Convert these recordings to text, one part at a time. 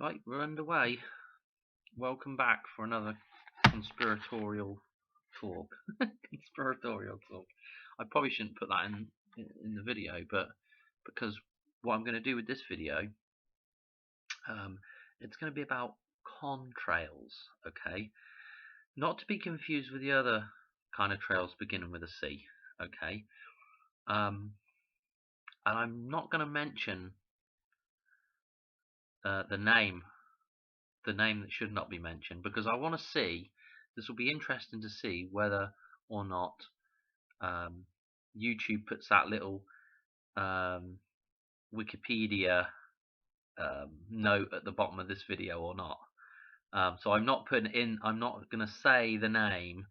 Right, we're underway. Welcome back for another conspiratorial talk. Conspiratorial talk. I probably shouldn't put that in the video, but because what I'm going to do with this video, it's going to be about contrails. Okay, not to be confused with the other kind of trails beginning with a C. Okay, and I'm not going to mention the name that should not be mentioned, because I want to see, this will be interesting to see whether or not YouTube puts that little Wikipedia note at the bottom of this video or not. So I'm not going to say the name.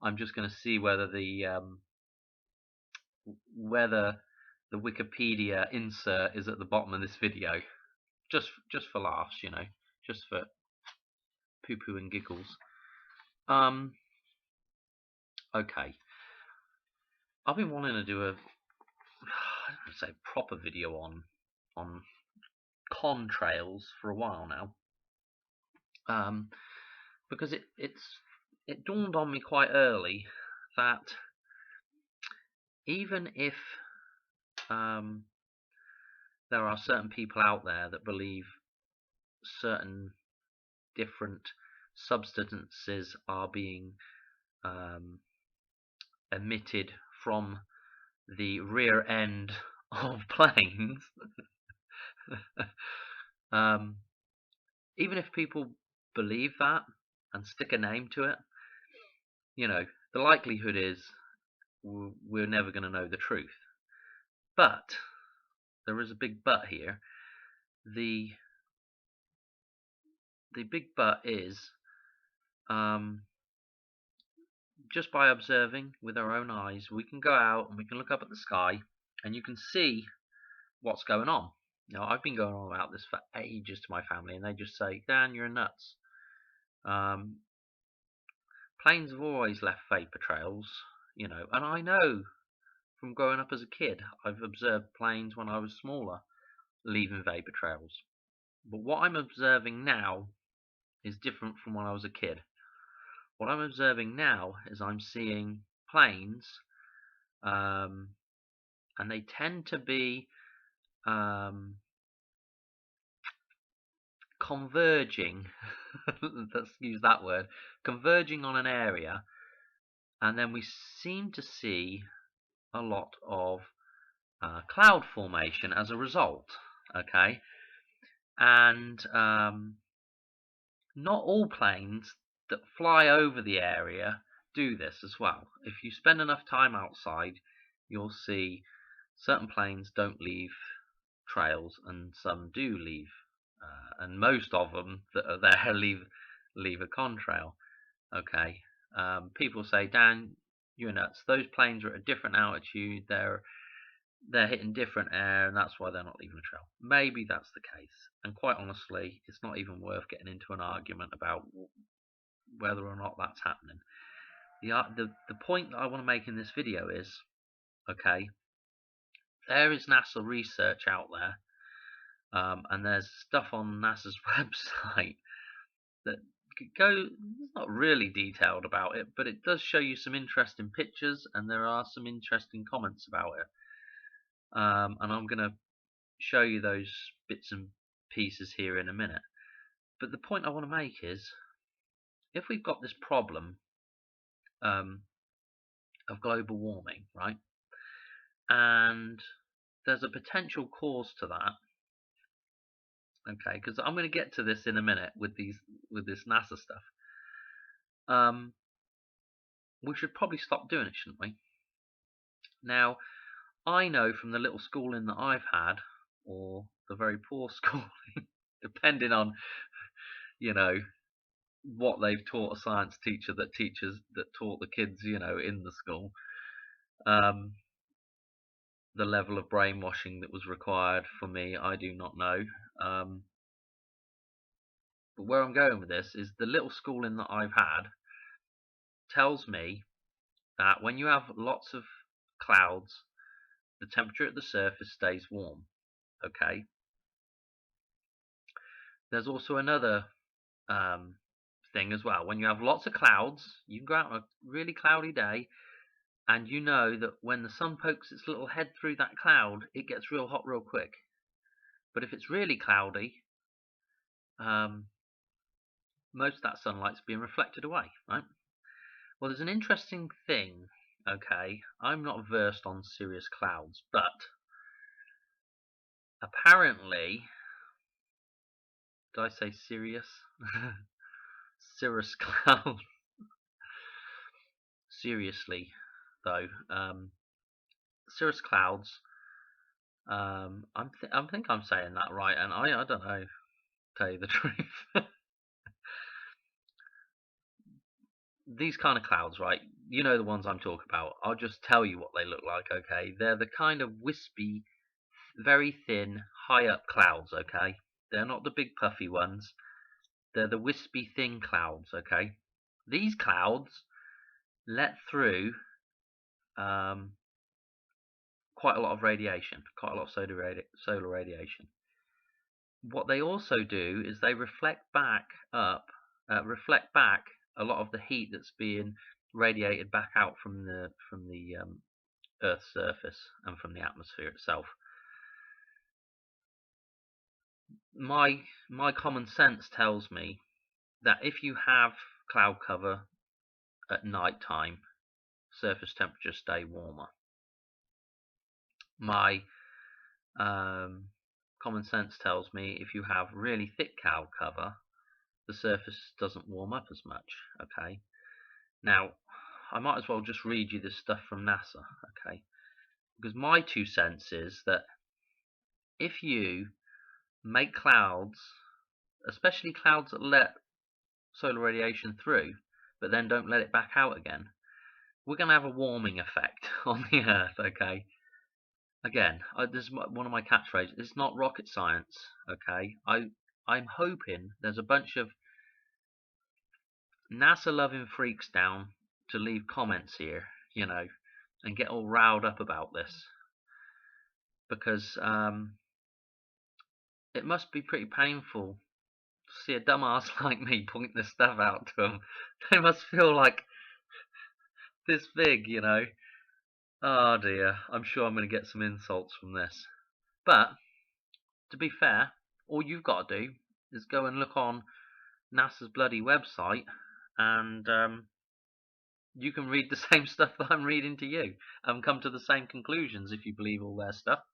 I'm just going to see whether the Wikipedia insert is at the bottom of this video, just for laughs, just for poo-poo and giggles. Okay. I've been wanting to do a proper video on contrails for a while now, because it dawned on me quite early that even if there are certain people out there that believe certain different substances are being emitted from the rear end of planes, even if people believe that and stick a name to it, the likelihood is we're never going to know the truth. But there is a big but here. The big but is just by observing with our own eyes, we can go out and we can look up at the sky and you can see what's going on. Now, I've been going on about this for ages to my family, and they just say, Dan, you're nuts. Planes have always left vapor trails, and I know from growing up as a kid, I've observed planes when I was smaller leaving vapor trails. But what I'm observing now is different from when I was a kid. What I'm observing now is I'm seeing planes, and they tend to be converging, let's use that word, converging on an area, and then we seem to see a lot of cloud formation as a result. Okay, and not all planes that fly over the area do this as well. If you spend enough time outside, you'll see certain planes don't leave trails and some do leave, and most of them that are there leave a contrail. Okay, people say, Dan, you're nuts. Those planes are at a different altitude. They're hitting different air, and that's why they're not leaving a trail. Maybe that's the case, and quite honestly, it's not even worth getting into an argument about whether or not that's happening. The point that I want to make in this video is, okay, there is NASA research out there, and there's stuff on NASA's website that it's not really detailed about it, but it does show you some interesting pictures, and there are some interesting comments about it. And I'm going to show you those bits and pieces here in a minute. But the point I want to make is, if we've got this problem of global warming, right, and there's a potential cause to that, okay, because I'm going to get to this in a minute with this NASA stuff. We should probably stop doing it, shouldn't we? Now, I know from the little schooling that I've had, or the very poor schooling, depending on, what they've taught a science teacher that taught the kids, in the school, the level of brainwashing that was required for me, I do not know. But where I'm going with this is the little schooling that I've had tells me that when you have lots of clouds, the temperature at the surface stays warm. Okay. There's also another thing as well. When you have lots of clouds, you can go out on a really cloudy day, and you know that when the sun pokes its little head through that cloud, it gets real hot real quick. But if it's really cloudy, most of that sunlight's being reflected away, right? Well, there's an interesting thing, okay? I'm not versed on cirrus clouds, but apparently, did I say Sirius? Cirrus cloud. Seriously, though, cirrus clouds. I think I'm saying that right, and I don't know. Tell you the truth. These kind of clouds, right? You know the ones I'm talking about. I'll just tell you what they look like, okay? They're the kind of wispy, very thin, high up clouds, okay? They're not the big puffy ones. They're the wispy, thin clouds, okay? These clouds let through quite a lot of radiation, quite a lot of solar radiation. What they also do is they reflect back a lot of the heat that's being radiated back out from the Earth's surface and from the atmosphere itself. My common sense tells me that if you have cloud cover at night time, surface temperatures stay warmer. My common sense tells me if you have really thick cloud cover, the surface doesn't warm up as much, okay? Now, I might as well just read you this stuff from NASA, okay? Because my 2 cents is that if you make clouds, especially clouds that let solar radiation through, but then don't let it back out again, we're going to have a warming effect on the Earth, okay? Again, this is one of my catchphrases. It's not rocket science, okay? I'm hoping there's a bunch of NASA-loving freaks down to leave comments here, you know, and get all riled up about this, because it must be pretty painful to see a dumbass like me point this stuff out to them. They must feel like this big, you know. Oh dear, I'm sure I'm going to get some insults from this. But, to be fair, all you've got to do is go and look on NASA's bloody website, and you can read the same stuff that I'm reading to you, and come to the same conclusions if you believe all their stuff.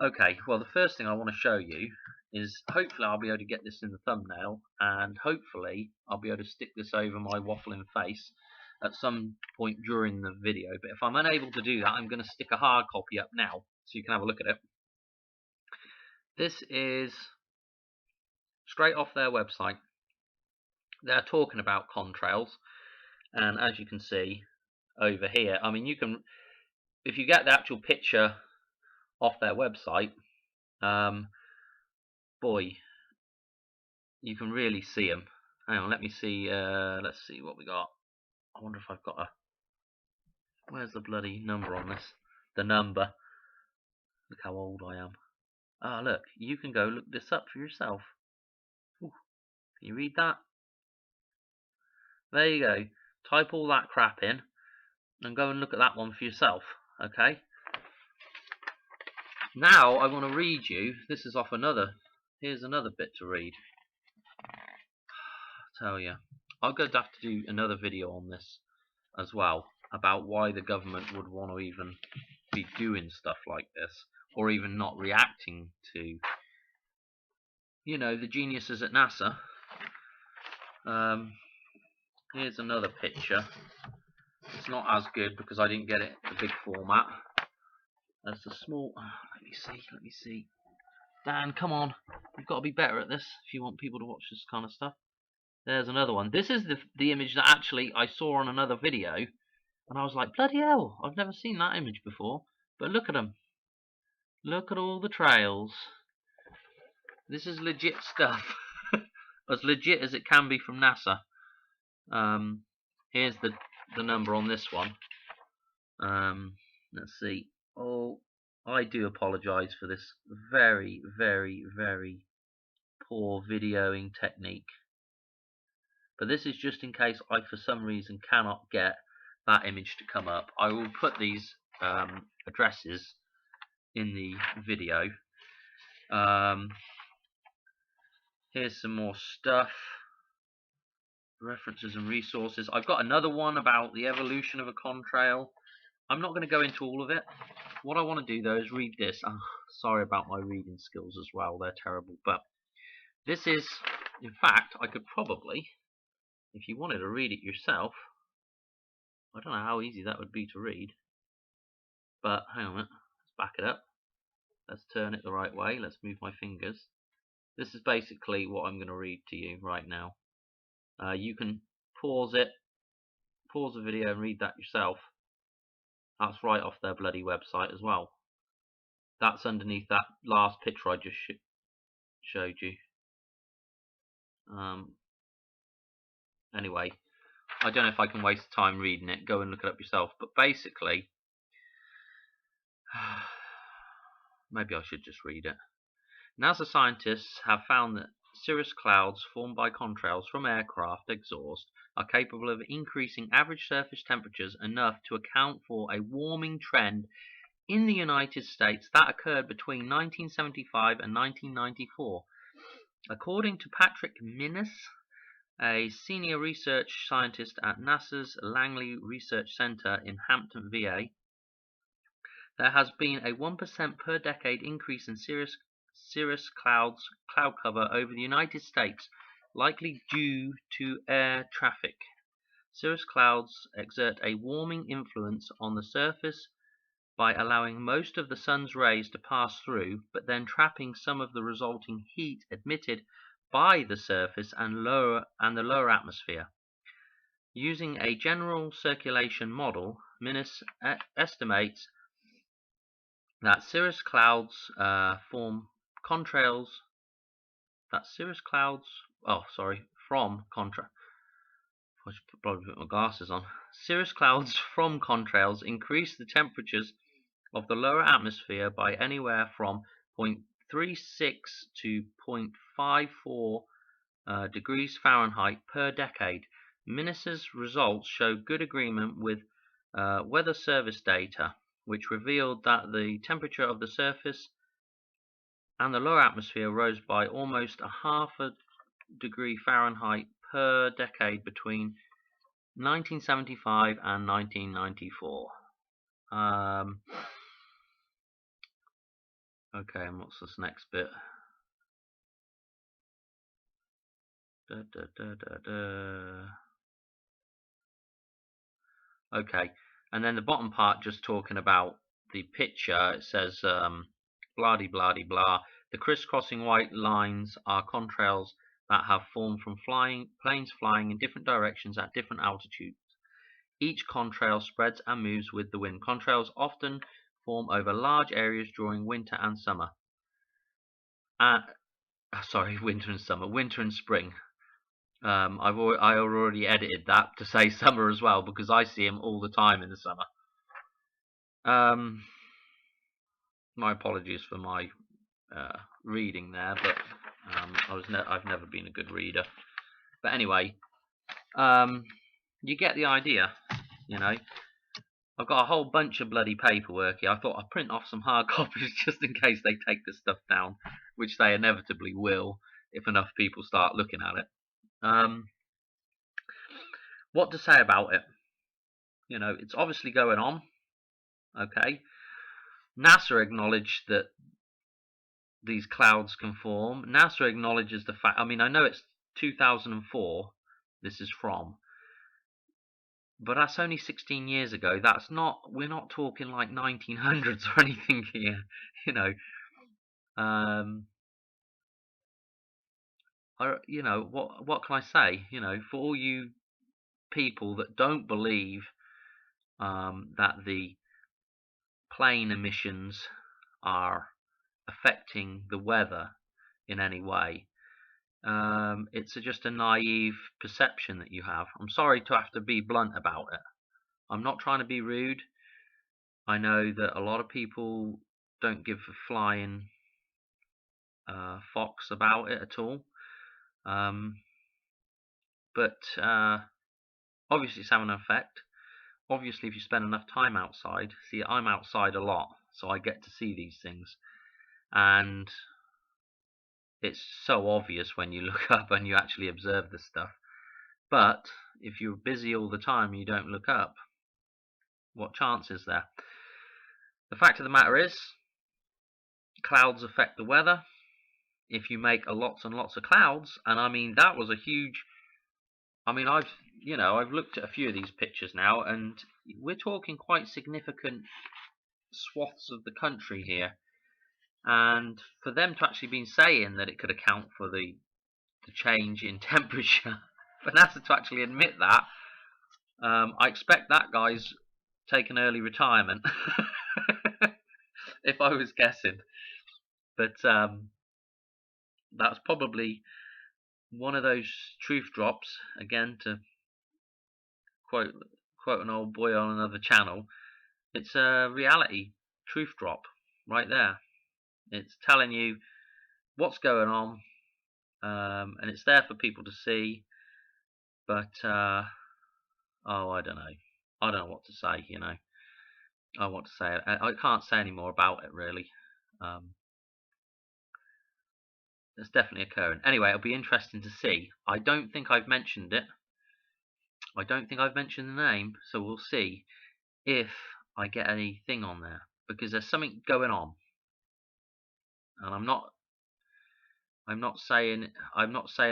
Okay, well, the first thing I want to show you is, hopefully I'll be able to get this in the thumbnail, and hopefully I'll be able to stick this over my waffling face at some point during the video. But if I'm unable to do that, I'm going to stick a hard copy up now so you can have a look at it. This is straight off their website. They're talking about contrails, and as you can see over here, I mean, you can, if you get the actual picture off their website, boy, you can really see them. Hang on, let me see. Let's see what we got. I wonder if I've got a. Where's the bloody number on this? The number. Look how old I am. Ah, look. You can go look this up for yourself. Ooh, can you read that? There you go. Type all that crap in and go and look at that one for yourself. Okay. Now I want to read you. This is off another. Here's another bit to read. I tell you, I'm going to have to do another video on this as well, about why the government would want to even be doing stuff like this, or even not reacting to, you know, the geniuses at NASA. Here's another picture. It's not as good because I didn't get it the big format. That's the small. Let me see. Dan, come on. You've got to be better at this if you want people to watch this kind of stuff. There's another one. This is the image that actually I saw on another video, and I was like, bloody hell, I've never seen that image before. But look at them. Look at all the trails. This is legit stuff. As legit as it can be from NASA. Here's the number on this one. Let's see. Oh, I do apologise for this very, very, very poor videoing technique. But this is just in case I, for some reason, cannot get that image to come up. I will put these addresses in the video. Here's some more stuff. References and resources. I've got another one about the evolution of a contrail. I'm not going to go into all of it. What I want to do though is read this. Oh, sorry about my reading skills as well, they're terrible. But this is, in fact, I could probably, if you wanted to read it yourself, I don't know how easy that would be to read. But hang on a minute, let's back it up. Let's turn it the right way. Let's move my fingers. This is basically what I'm going to read to you right now. You can pause it, pause the video and read that yourself. That's right off their bloody website as well. That's underneath that last picture I just showed you. Anyway, I don't know if I can waste time reading it. Go and look it up yourself. But basically, maybe I should just read it. NASA scientists have found that cirrus clouds formed by contrails from aircraft exhaust are capable of increasing average surface temperatures enough to account for a warming trend in the United States that occurred between 1975 and 1994. According to Patrick Minnis, a senior research scientist at NASA's Langley Research Center in Hampton, VA, there has been a 1% per decade increase in cirrus cloud cover over the United States, likely due to air traffic. Cirrus clouds exert a warming influence on the surface by allowing most of the sun's rays to pass through, but then trapping some of the resulting heat emitted by the surface and the lower atmosphere. Using a general circulation model, Minnis estimates that cirrus clouds form contrails. I should probably put my glasses on. Cirrus clouds from contrails increase the temperatures of the lower atmosphere by anywhere from 0.36 to 0.54 degrees Fahrenheit per decade. Minnis's results show good agreement with Weather Service data, which revealed that the temperature of the surface and the lower atmosphere rose by almost a half a degree Fahrenheit per decade between 1975 and 1994. Okay, and what's this next bit? Okay, and then the bottom part just talking about the picture. It says blah de blah de blah. The crisscrossing white lines are contrails that have formed from planes flying in different directions at different altitudes. Each contrail spreads and moves with the wind. Contrails often form over large areas during winter and summer. Winter and summer, winter and spring. I already edited that to say summer as well, because I see them all the time in the summer. My apologies for my reading there, but I've never been a good reader. But anyway, you get the idea, you know. I've got a whole bunch of bloody paperwork here. I thought I'd print off some hard copies just in case they take this stuff down, which they inevitably will if enough people start looking at it. What to say about it? You know, it's obviously going on. Okay. NASA acknowledged that these clouds can form. NASA acknowledges the fact, I mean, I know it's 2004 this is from, but that's only 16 years ago. We're not talking like 1900s or anything here, you know. What can I say? You know, for all you people that don't believe that the plane emissions are affecting the weather in any way, it's just a naive perception that you have. I'm sorry to have to be blunt about it. I'm not trying to be rude. I know that a lot of people don't give a flying fox about it at all. But obviously it's having an effect. Obviously, if you spend enough time outside, see, I'm outside a lot, so I get to see these things, and it's so obvious when you look up and you actually observe this stuff. But if you're busy all the time and you don't look up, what chance is there? The fact of the matter is, clouds affect the weather. If you make lots and lots of clouds, and I mean that was a huge. I mean, I've looked at a few of these pictures now, and we're talking quite significant swaths of the country here. And for them to actually been saying that it could account for the change in temperature, for NASA to actually admit that, I expect that guy's taken early retirement, if I was guessing. But that's probably one of those truth drops, again, to quote an old boy on another channel. It's a reality truth drop right there. It's telling you what's going on, and it's there for people to see. But oh, I don't know. I don't know what to say. I want to say it. I can't say any more about it really. It's definitely occurring. Anyway, it'll be interesting to see. I don't think I've mentioned it. I don't think I've mentioned the name, so we'll see if I get anything on there, because there's something going on, and I'm not saying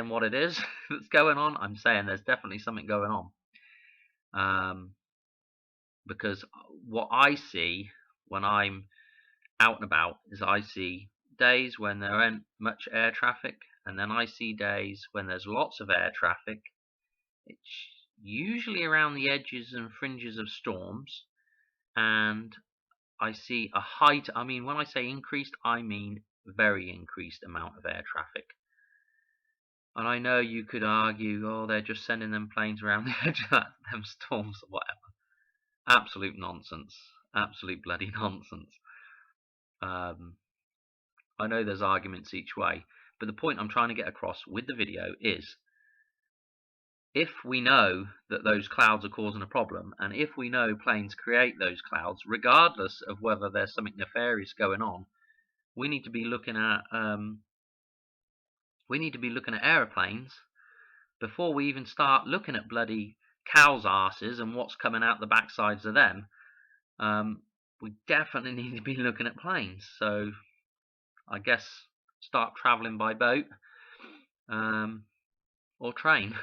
what it is that's going on. I'm saying there's definitely something going on, because what I see when I'm out and about is I see days when there ain't much air traffic, and then I see days when there's lots of air traffic. It's usually around the edges and fringes of storms, and I see a height. I mean, when I say increased, I mean very increased amount of air traffic. And I know you could argue, oh, they're just sending them planes around the edge of them storms or whatever. Absolute nonsense. Absolute bloody nonsense. I know there's arguments each way, but the point I'm trying to get across with the video is, if we know that those clouds are causing a problem, and if we know planes create those clouds, regardless of whether there's something nefarious going on, we need to be looking at aeroplanes before we even start looking at bloody cows' arses and what's coming out the backsides of them. We definitely need to be looking at planes. So I guess start traveling by boat, or train,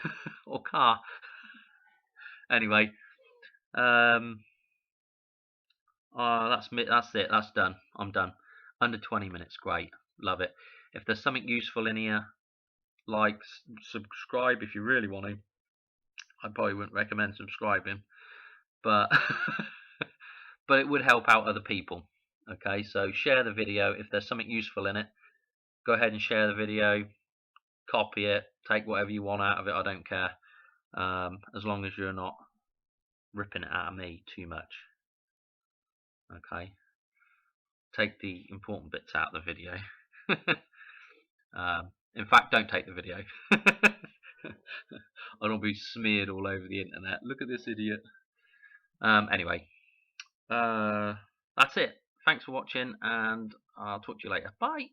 or car. Anyway, that's it. That's done. I'm done. Under 20 minutes, great. Love it. If there's something useful in here, like, subscribe if you really want to. I probably wouldn't recommend subscribing, but but it would help out other people. Okay, so share the video. If there's something useful in it, go ahead and share the video, copy it, take whatever you want out of it. I don't care, as long as you're not ripping it out of me too much. Okay, take the important bits out of the video. In fact, don't take the video. I'll be smeared all over the internet. Look at this idiot. Anyway, that's it. Thanks for watching, and I'll talk to you later. Bye.